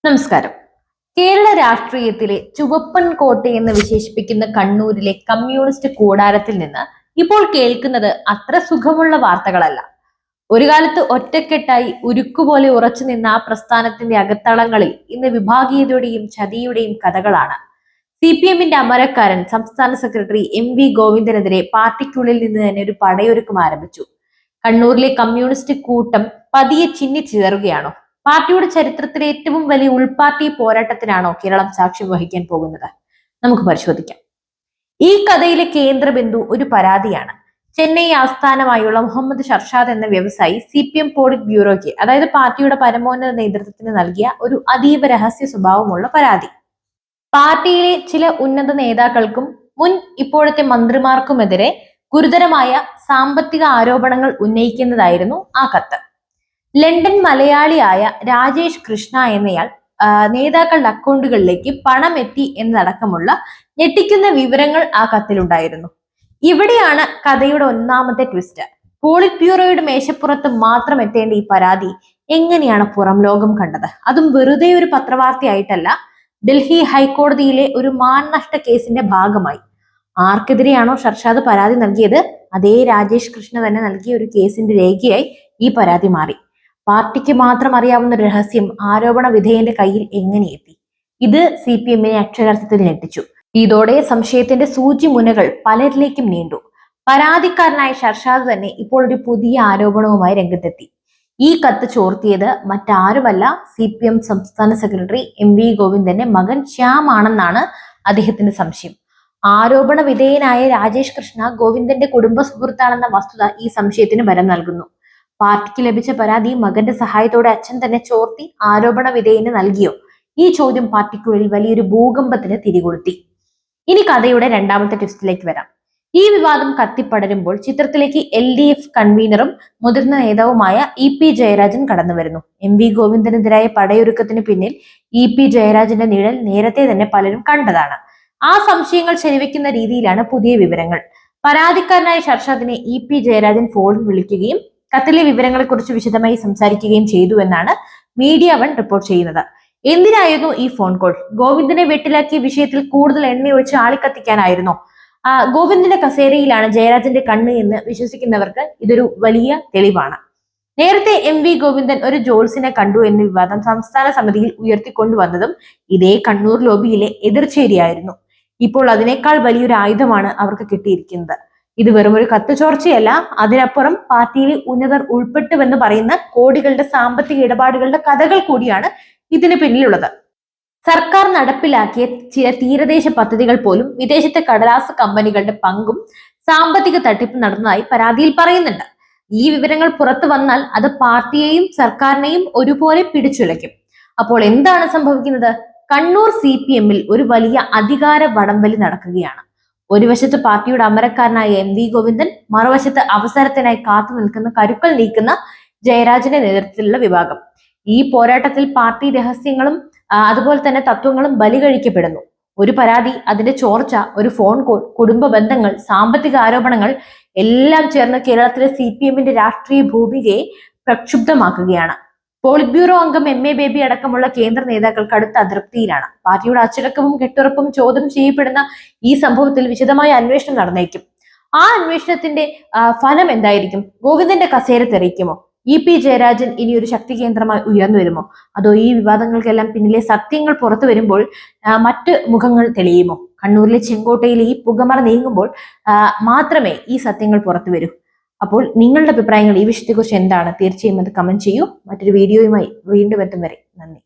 നമസ്കാരം. കേരള രാഷ്ട്രീയത്തിലെ ചുവപ്പൻ കോട്ടയെന്ന് വിശേഷിപ്പിക്കുന്ന കണ്ണൂരിലെ കമ്മ്യൂണിസ്റ്റ് കൂടാരത്തിൽ നിന്ന് ഇപ്പോൾ കേൾക്കുന്നത് അത്ര സുഖമുള്ള വാർത്തകളല്ല. ഒരു കാലത്ത് ഒറ്റക്കെട്ടായി ഉരുക്കുപോലെ ഉറച്ചു നിന്ന ആ പ്രസ്ഥാനത്തിന്റെ അകത്തളങ്ങളിൽ ഇന്ന് വിഭാഗീയതയുടെയും ചതിയുടെയും കഥകളാണ്. CPM-ന്റെ അമരക്കാരൻ സംസ്ഥാന സെക്രട്ടറി MV ഗോവിന്ദനെതിരെ പാർട്ടിക്കുള്ളിൽ നിന്ന് തന്നെ ഒരു പടയൊരുക്കം ആരംഭിച്ചു. കണ്ണൂരിലെ കമ്മ്യൂണിസ്റ്റ് കൂട്ടം പതിയെ ചിന്നിച്ചിതറുകയാണോ? പാർട്ടിയുടെ ചരിത്രത്തിലെ ഏറ്റവും വലിയ ഉൾപാർട്ടി പോരാട്ടത്തിനാണോ കേരളം സാക്ഷ്യം വഹിക്കാൻ പോകുന്നത്? നമുക്ക് പരിശോധിക്കാം. ഈ കഥയിലെ കേന്ദ്രബിന്ദു ഒരു പരാതിയാണ്. ചെന്നൈ ആസ്ഥാനമായുള്ള മുഹമ്മദ് ഷർഷാദ് എന്ന വ്യവസായി CPM പോളിറ്റ് ബ്യൂറോയ്ക്ക്, അതായത് പാർട്ടിയുടെ പരമോന്നത നേതൃത്വത്തിന് നൽകിയ ഒരു അതീവ രഹസ്യ സ്വഭാവമുള്ള പരാതി. പാർട്ടിയിലെ ചില ഉന്നത നേതാക്കൾക്കും ഇപ്പോഴത്തെ മന്ത്രിമാർക്കുമെതിരെ ഗുരുതരമായ സാമ്പത്തിക ആരോപണങ്ങൾ ഉന്നയിക്കുന്നതായിരുന്നു ആ കത്ത്. ലണ്ടൻ മലയാളിയായ രാജേഷ് കൃഷ്ണ എന്നയാൾ നേതാക്കളുടെ അക്കൗണ്ടുകളിലേക്ക് പണം എത്തി എന്നതടക്കമുള്ള ഞെട്ടിക്കുന്ന വിവരങ്ങൾ ആ കത്തിലുണ്ടായിരുന്നു. ഇവിടെയാണ് കഥയുടെ ഒന്നാമത്തെ ട്വിസ്റ്റ്. പോളിറ്റ് ബ്യൂറോയുടെ മേശപ്പുറത്ത് മാത്രം എത്തേണ്ട ഈ പരാതി എങ്ങനെയാണ് പുറം ലോകം കണ്ടത്? അതും വെറുതെ ഒരു പത്രവാർത്തയായിട്ടല്ല, ഡൽഹി ഹൈക്കോടതിയിലെ ഒരു മാനനഷ്ട കേസിന്റെ ഭാഗമായി. ആർക്കെതിരെയാണോ ഷർഷാദ് പരാതി നൽകിയത്, അതേ രാജേഷ് കൃഷ്ണ തന്നെ നൽകിയ ഒരു കേസിന്റെ രേഖയായി ഈ പരാതി മാറി. പാർട്ടിക്ക് മാത്രം അറിയാവുന്ന രഹസ്യം ആരോപണ വിധേയന്റെ കയ്യിൽ എങ്ങനെ എത്തി? ഇത് CPM-നെ അക്ഷരാർത്ഥത്തിൽ ഞെട്ടിച്ചു. ഇതോടെ സംശയത്തിന്റെ സൂചി മുനകൾ പലരിലേക്കും നീണ്ടു. പരാതിക്കാരനായ ഷർഷാദ് തന്നെ ഇപ്പോൾ ഒരു പുതിയ ആരോപണവുമായി രംഗത്തെത്തി. ഈ കത്ത് ചോർത്തിയത് മറ്റാരുമല്ല, CPM സംസ്ഥാന സെക്രട്ടറി MV ഗോവിന്ദന്റെ മകൻ ശ്യാം ആണെന്നാണ് അദ്ദേഹത്തിന്റെ സംശയം. ആരോപണ വിധേയനായ രാജേഷ് കൃഷ്ണ ഗോവിന്ദന്റെ കുടുംബ സുഹൃത്താണെന്ന വസ്തുത ഈ സംശയത്തിന് ബലം നൽകുന്നു. പാർട്ടിക്ക് ലഭിച്ച പരാതി മകന്റെ സഹായത്തോടെ അച്ഛൻ തന്നെ ചോർത്തി ആരോപണ വിധേയന് നൽകിയോ? ഈ ചോദ്യം പാർട്ടിക്കുള്ളിൽ വലിയൊരു ഭൂകമ്പത്തിന് തിരികൊളുത്തി. ഇനി കഥയുടെ രണ്ടാമത്തെ ട്വിസ്റ്റിലേക്ക് വരാം. ഈ വിവാദം കത്തിപ്പടരുമ്പോൾ ചിത്രത്തിലേക്ക് LDF കൺവീനറും മുതിർന്ന നേതാവുമായ EP ജയരാജൻ കടന്നു വരുന്നു. MV ഗോവിന്ദനെതിരായ പടയൊരുക്കത്തിന് പിന്നിൽ EP ജയരാജന്റെ നിഴൽ നേരത്തെ തന്നെ പലരും കണ്ടതാണ്. ആ സംശയങ്ങൾ ശരിവെക്കുന്ന രീതിയിലാണ് പുതിയ വിവരങ്ങൾ. പരാതിക്കാരനായ ഷർഷാദിനെ EP ജയരാജൻ ഫോണിൽ വിളിക്കുകയും കത്തിലെ വിവരങ്ങളെക്കുറിച്ച് വിശദമായി സംസാരിക്കുകയും ചെയ്തു എന്നാണ് മീഡിയ വൺ റിപ്പോർട്ട് ചെയ്യുന്നത്. എന്തിനായിരുന്നു ഈ ഫോൺ കോൾ? ഗോവിന്ദനെ വെട്ടിലാക്കിയ വിഷയത്തിൽ കൂടുതൽ എണ്ണയൊഴിച്ച് ആളിക്കത്തിക്കാനായിരുന്നോ? ഗോവിന്ദന്റെ കസേരയിലാണ് ജയരാജന്റെ കണ്ണ് എന്ന് വിശ്വസിക്കുന്നവർക്ക് ഇതൊരു വലിയ തെളിവാണ്. നേരത്തെ MV ഗോവിന്ദൻ ഒരു ജോൾസിനെ കണ്ടു എന്ന വിവാദം സംസ്ഥാന സമിതിയിൽ ഉയർത്തിക്കൊണ്ടുവന്നതും ഇതേ കണ്ണൂർ ലോബിയിലെ എതിർചേരിയായിരുന്നു. ഇപ്പോൾ അതിനേക്കാൾ വലിയൊരു ആയുധമാണ് അവർക്ക് കിട്ടിയിരിക്കുന്നത്. ഇത് വെറും ഒരു കത്ത് ചോർച്ചയല്ല, അതിനപ്പുറം പാർട്ടിയിലെ ഉന്നതർ ഉൾപ്പെട്ടുവെന്ന് പറയുന്ന കോടികളുടെ സാമ്പത്തിക ഇടപാടുകളുടെ കഥകൾ കൂടിയാണ് ഇതിന് പിന്നിലുള്ളത്. സർക്കാർ നടപ്പിലാക്കിയ ചില തീരദേശ പദ്ധതികൾ പോലും വിദേശത്തെ കടലാസ് കമ്പനികളുടെ പങ്കും സാമ്പത്തിക തട്ടിപ്പ് നടന്നതായി പരാതിയിൽ പറയുന്നുണ്ട്. ഈ വിവരങ്ങൾ പുറത്തു വന്നാൽ അത് പാർട്ടിയെയും സർക്കാരിനെയും ഒരുപോലെ പിടിച്ചുലയ്ക്കും. അപ്പോൾ എന്താണ് സംഭവിക്കുന്നത്? കണ്ണൂർ CPM-ൽ ഒരു വലിയ അധികാര വടംവലി നടക്കുകയാണ്. ഒരു വശത്ത് പാർട്ടിയുടെ അമരക്കാരനായ MV ഗോവിന്ദൻ, മറുവശത്ത് അവസരത്തിനായി കാത്തു നിൽക്കുന്ന കരുക്കൾ നീക്കുന്ന ജയരാജന്റെ നേതൃത്വത്തിലുള്ള വിഭാഗം. ഈ പോരാട്ടത്തിൽ പാർട്ടി രഹസ്യങ്ങളും അതുപോലെ തന്നെ തത്വങ്ങളും ബലി കഴിക്കപ്പെടുന്നു. ഒരു പരാതി, അതിന്റെ ചോർച്ച, ഒരു ഫോൺ കോൾ, കുടുംബ ബന്ധങ്ങൾ, സാമ്പത്തിക ആരോപണങ്ങൾ എല്ലാം ചേർന്ന് കേരളത്തിലെ CPM-ന്റെ രാഷ്ട്രീയ ഭൂമികയെ പ്രക്ഷുബ്ധമാക്കുകയാണ്. പോളിറ്റ് ബ്യൂറോ അംഗം MA ബേബി അടക്കമുള്ള കേന്ദ്ര നേതാക്കൾ കടുത്ത അതൃപ്തിയിലാണ്. പാർട്ടിയുടെ അച്ചടക്കവും കെട്ടുറപ്പും ചോദ്യം ചെയ്യപ്പെടുന്ന ഈ സംഭവത്തിൽ വിശദമായ അന്വേഷണം നടന്നേക്കും. ആ അന്വേഷണത്തിന്റെ ഫലം എന്തായിരിക്കും? ഗോവിന്ദന്റെ കസേര തെറിക്കുമോ? EP ജയരാജൻ ഇനി ഒരു ശക്തി കേന്ദ്രമായി ഉയർന്നു വരുമോ? അതോ ഈ വിവാദങ്ങൾക്കെല്ലാം പിന്നിലെ സത്യങ്ങൾ പുറത്തു വരുമ്പോൾ മറ്റ് മുഖങ്ങൾ തെളിയുമോ? കണ്ണൂരിലെ ചെങ്കോട്ടയിൽ ഈ പുകമറ നീങ്ങുമ്പോൾ മാത്രമേ ഈ സത്യങ്ങൾ പുറത്തു വരൂ. അപ്പോൾ നിങ്ങളുടെ അഭിപ്രായങ്ങൾ ഈ വിഷയത്തെക്കുറിച്ച് എന്താണ്? തീർച്ചയായും അത് കമന്റ് ചെയ്യൂ. മറ്റൊരു വീഡിയോയുമായി വീണ്ടും എത്തും വരെ നന്ദി.